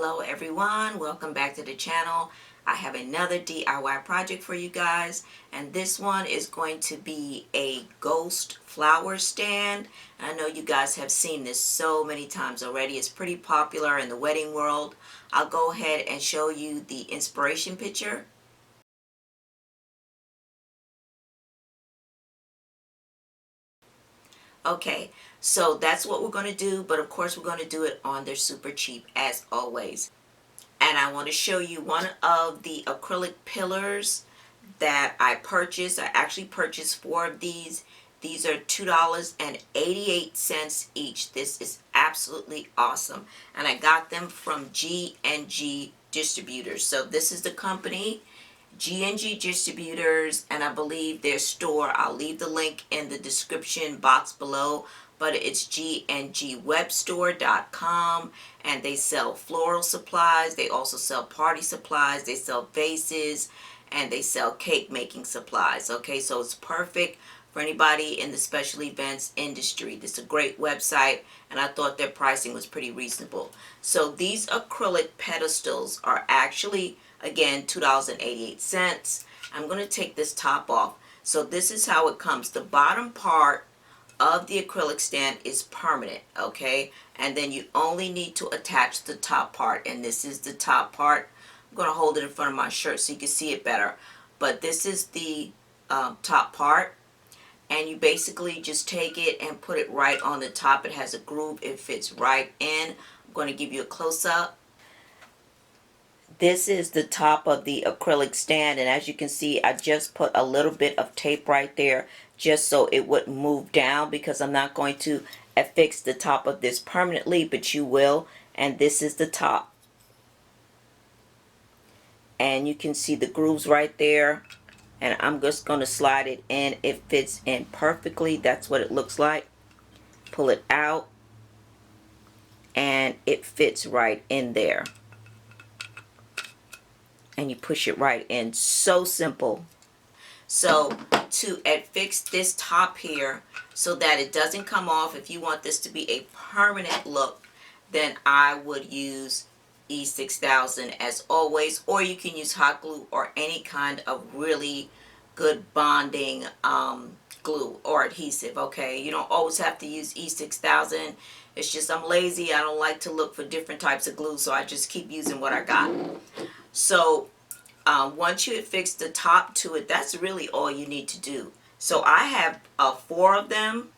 Hello everyone, welcome back to the channel. I have another DIY project for you guys, and this one is going to be a ghost flower stand. I know you guys have seen this so many times already. It's pretty popular in the wedding world. I'll go ahead and show you the inspiration picture. Okay, so that's what we're going to do, but of course we're going to do it on their super cheap as always. And I want to show you one of the acrylic pillars that I purchased. I actually purchased 4 of these. These are $2.88 each. This is absolutely awesome. And I got them from G&G Distributors. So this is the company, G&G Distributors, and I believe their store. I'll leave the link in the description box below, but it's gngwebstore.com, and they sell floral supplies. They also sell party supplies. They sell vases, and they sell cake making supplies. Okay, so it's perfect for anybody in the special events industry. This is a great website, and I thought their pricing was pretty reasonable. So these acrylic pedestals are actually, again, $2.88. I'm going to take this top off. So this is how it comes. The bottom part of the acrylic stand is permanent, okay? And then you only need to attach the top part, and this is the top part. I'm going to hold it in front of my shirt so you can see it better. But this is the top part, and you basically just take it and put it right on the top. It has a groove. It fits right in. I'm going to give you a close-up. This is the top of the acrylic stand, and as you can see, I just put a little bit of tape right there just so it wouldn't move down, because I'm not going to affix the top of this permanently, but you will. And this is the top, and you can see the grooves right there, and I'm just going to slide it in. It fits in perfectly. That's what it looks like. Pull it out, and it fits right in there. And you push it right in. So simple. So to affix this top here so that it doesn't come off, if you want this to be a permanent look, then I would use E6000 as always, or you can use hot glue or any kind of really good bonding glue or adhesive. Okay, you don't always have to use E6000. It's just I'm lazy. I don't like to look for different types of glue, so I just keep using what I got. So once you affix the top to it, that's really all you need to do. So I have 4 of them,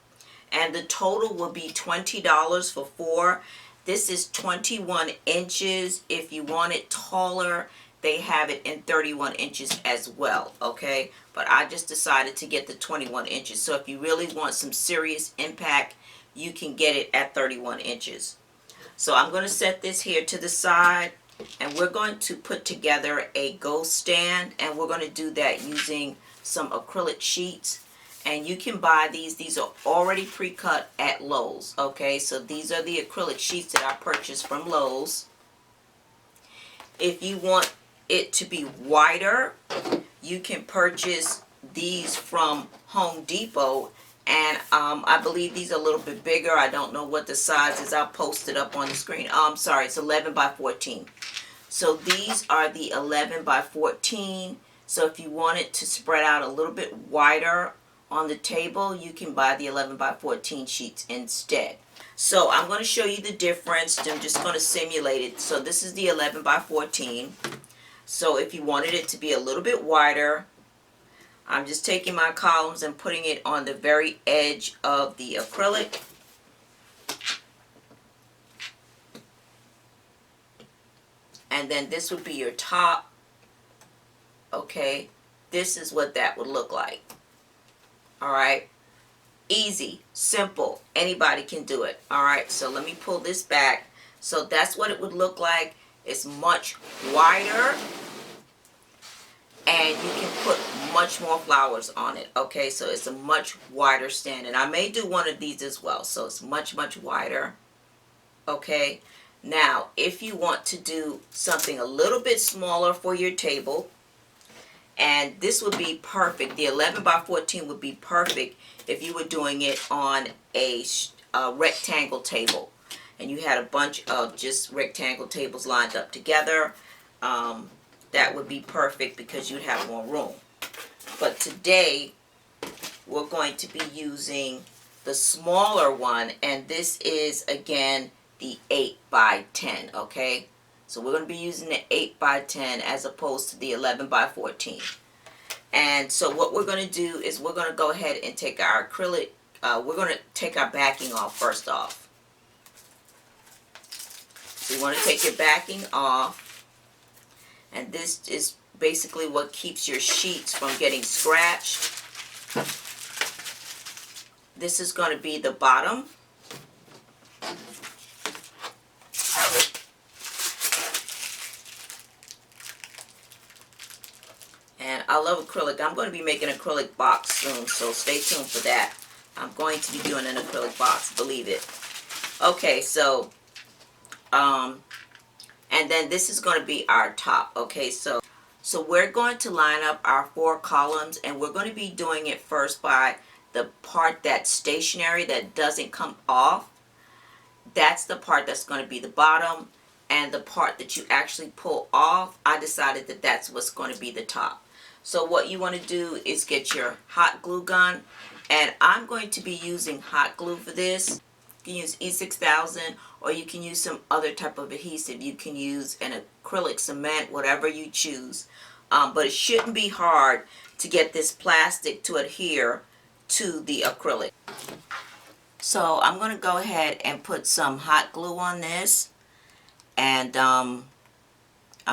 and the total will be $20 for 4. This is 21 inches. If you want it taller, they have it in 31 inches as well, okay? But I just decided to get the 21 inches. So if you really want some serious impact, you can get it at 31 inches. So I'm going to set this here to the side, and we're going to put together a ghost stand, and we're going to do that using some acrylic sheets. And you can buy these. These are already pre-cut at Lowe's, okay? So these are the acrylic sheets that I purchased from Lowe's. If you want it to be wider, you can purchase these from Home Depot. And I believe these are a little bit bigger. I don't know what the size is. I'll post it up on the screen. I'm sorry, it's 11 by 14. So these are the 11 by 14. So if you want it to spread out a little bit wider on the table, you can buy the 11 by 14 sheets instead. So I'm going to show you the difference. I'm just going to simulate it. So this is the 11 by 14. So if you wanted it to be a little bit wider, I'm just taking my columns and putting it on the very edge of the acrylic. And then this would be your top. Okay, this is what that would look like. Alright, easy, simple, anybody can do it. Alright, so let me pull this back. So that's what it would look like. It's much wider, and you can put much more flowers on it. Okay, so it's a much wider stand, and I may do one of these as well. So it's much wider. Okay, now if you want to do something a little bit smaller for your table, and this would be perfect, the 11 by 14 would be perfect if you were doing it on a rectangle table. and you had a bunch of just rectangle tables lined up together, that would be perfect because you'd have more room. But today we're going to be using the smaller one, and this is again the 8 by 10, okay? So we're going to be using the 8 by 10 as opposed to the 11 by 14. And so what we're going to do is we're going to go ahead and take our acrylic, we're going to take our backing off first off. So you want to take your backing off, and this is basically what keeps your sheets from getting scratched. This is going to be the bottom. And I love acrylic. I'm going to be making an acrylic box soon, so stay tuned for that. I'm going to be doing an acrylic box, believe it. Okay, so, and then this is going to be our top. Okay, so we're going to line up our 4 columns, and we're going to be doing it first by the part that's stationary, that doesn't come off. That's the part that's going to be the bottom, and the part that you actually pull off, I decided that that's what's going to be the top. So what you want to do is get your hot glue gun, and I'm going to be using hot glue for this. You can use E6000, or you can use some other type of adhesive. You can use an acrylic cement, whatever you choose. But it shouldn't be hard to get this plastic to adhere to the acrylic. So I'm going to go ahead and put some hot glue on this, and I'm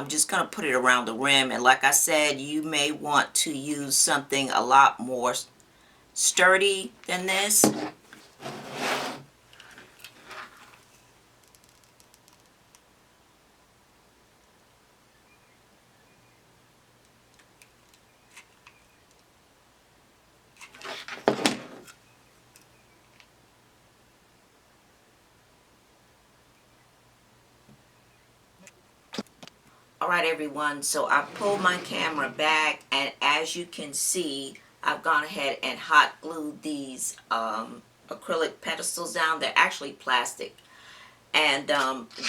just going to put it around the rim. And like I said, you may want to use something a lot more sturdy than this. Alright everyone, so I pulled my camera back, and as you can see, I've gone ahead and hot glued these acrylic pedestals down. They're actually plastic, and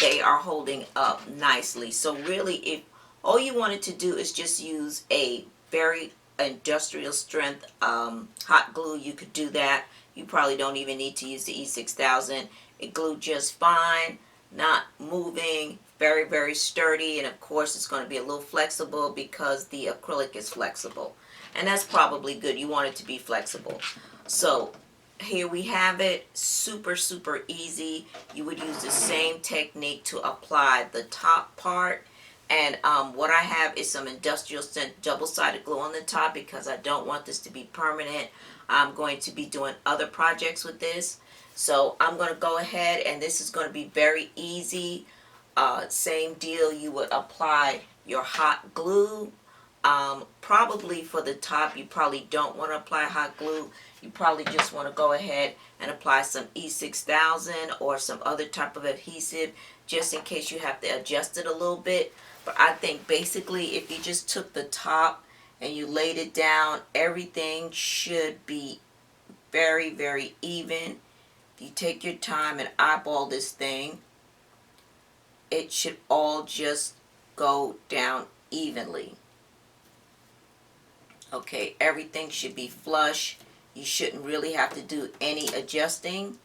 they are holding up nicely. So really, if all you wanted to do is just use a very industrial strength hot glue, you could do that. You probably don't even need to use the E6000. It glued just fine, not moving, very, very sturdy, and of course it's going to be a little flexible because the acrylic is flexible. And that's probably good. You want it to be flexible. So here we have it. Super, super easy. You would use the same technique to apply the top part. And what I have is some industrial strength double-sided glue on the top because I don't want this to be permanent. I'm going to be doing other projects with this. So I'm going to go ahead, and this is going to be very easy. Same deal, you would apply your hot glue. Probably for the top, you probably don't want to apply hot glue. You probably just want to go ahead and apply some E6000 or some other type of adhesive, just in case you have to adjust it a little bit. But I think basically if you just took the top and you laid it down, everything should be very, very even. If you take your time and eyeball this thing, it should all just go down evenly. Okay, everything should be flush. You shouldn't really have to do any adjusting.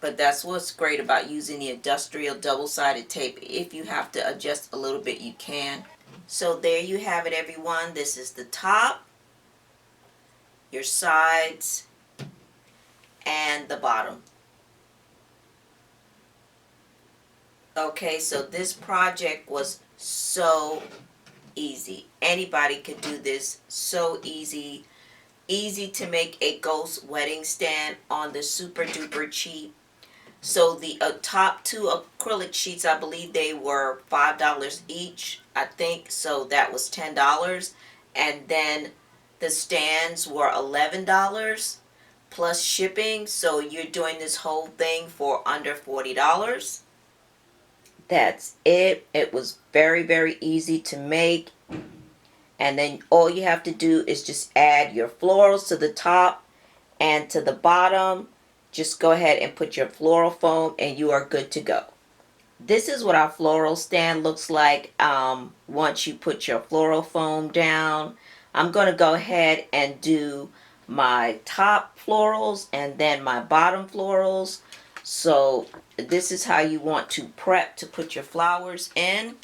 But that's what's great about using the industrial double-sided tape. If you have to adjust a little bit, you can. So there you have it, everyone. This is the top, your sides, and the bottom. Okay, so this project was so easy. Anybody could do this. So easy. Easy to make a ghost wedding stand on the super duper cheap. So the top 2 acrylic sheets, I believe they were $5 each, I think. So that was $10. And then the stands were $11 plus shipping. So you're doing this whole thing for under $40. That's it. It was very, very easy to make. And then all you have to do is just add your florals to the top and to the bottom. just go ahead and put your floral foam and you are good to go. This is what our floral stand looks like once you put your floral foam down. I'm going to go ahead and do my top florals and then my bottom florals. So this is how you want to prep to put your flowers in.